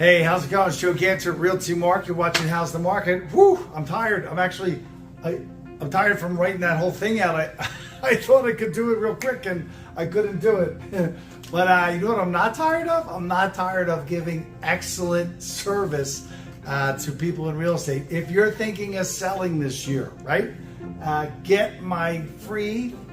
Hey, how's it going? It's Joe Ganter, Realty Mark. You're watching How's the Market. Whew, I'm tired. I'm tired from writing that whole thing out. I thought I could do it real quick and I couldn't do it. But you know what I'm not tired of? I'm not tired of giving excellent service to people in real estate. If you're thinking of selling this year, right?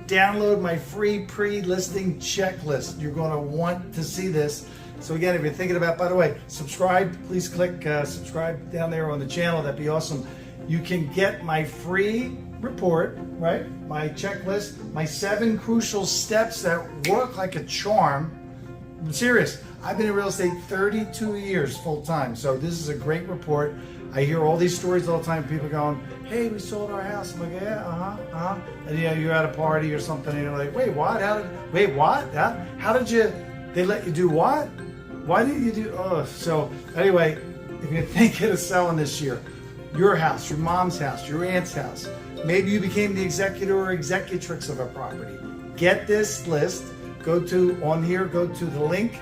Download my free pre-listing checklist. You're going to want to see this. So again, if you're thinking about, by the way, subscribe, please click subscribe down there on the channel. That'd be awesome. You can get my free report, right? My checklist, my 7 crucial steps that work like a charm. I'm serious. I've been in real estate 32 years full time. So this is a great report. I hear all these stories all the time. People going, hey, we sold our house. I'm like, yeah, And you're at a party or something and you're like, wait, what? How did you, they let you do what? Why didn't you do, so anyway, if you're thinking of selling this year, your house, your mom's house, your aunt's house, maybe you became the executor or executrix of a property, get this list, go to the link,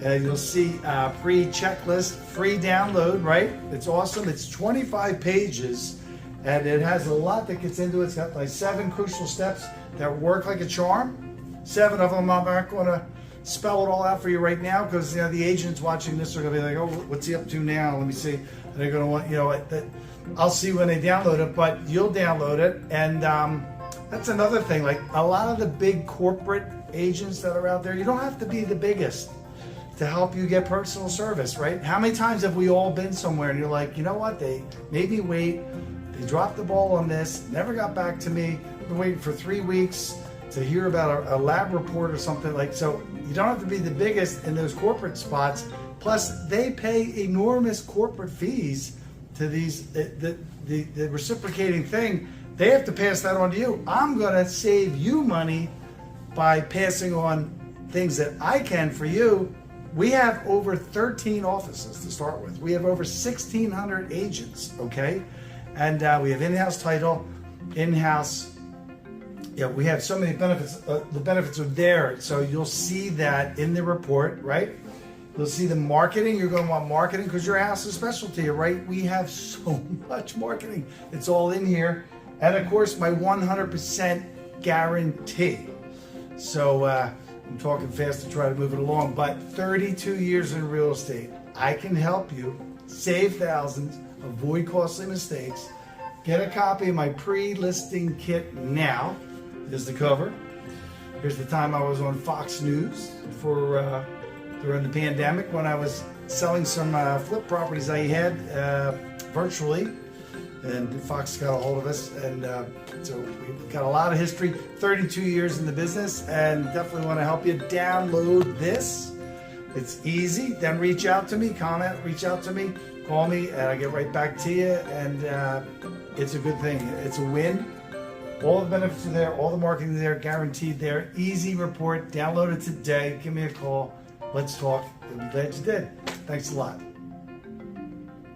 you'll see pre-checklist, free download, right? It's awesome. It's 25 pages and it has a lot that gets into it. It's got like 7 crucial steps that work like a charm. 7 of them I'm not going to spell it all out for you right now because the agents watching this are going to be like, oh, what's he up to now? Let me see. And they're going to want, I'll see when they download it, but you'll download it. And that's another thing. Like a lot of the big corporate agents that are out there, you don't have to be the biggest to help you get personal service, right? How many times have we all been somewhere and you're like, you know what? They made me wait. They dropped the ball on this, never got back to me. I've been waiting for 3 weeks to hear about a lab report or something like. So you don't have to be the biggest in those corporate spots. Plus, they pay enormous corporate fees to these the reciprocating thing. They have to pass that on to you. I'm gonna save you money by passing on things that I can for you. We have over 13 offices to start with. We have over 1,600 agents, okay? And we have in-house title, in-house. Yeah, we have so many benefits. The benefits are there. So you'll see that in the report, right? You'll see the marketing. You're going to want marketing because your house is special to you, right? We have so much marketing. It's all in here. And of course, my 100% guarantee. So I'm talking fast to try to move it along, but 32 years in real estate. I can help you save thousands, avoid costly mistakes. Get a copy of my pre-listing kit now. Here's the cover. Here's the time I was on Fox News during the pandemic when I was selling some flip properties I had virtually, and Fox got a hold of us, and so we've got a lot of history, 32 years in the business, and definitely want to help you download this. It's easy. Then reach out to me, reach out to me, call me, and I get right back to you, and it's a good thing. It's a win. All the benefits are there, all the marketing is there, guaranteed there. Easy report. Download it today. Give me a call. Let's talk. I'm glad you did. Thanks a lot.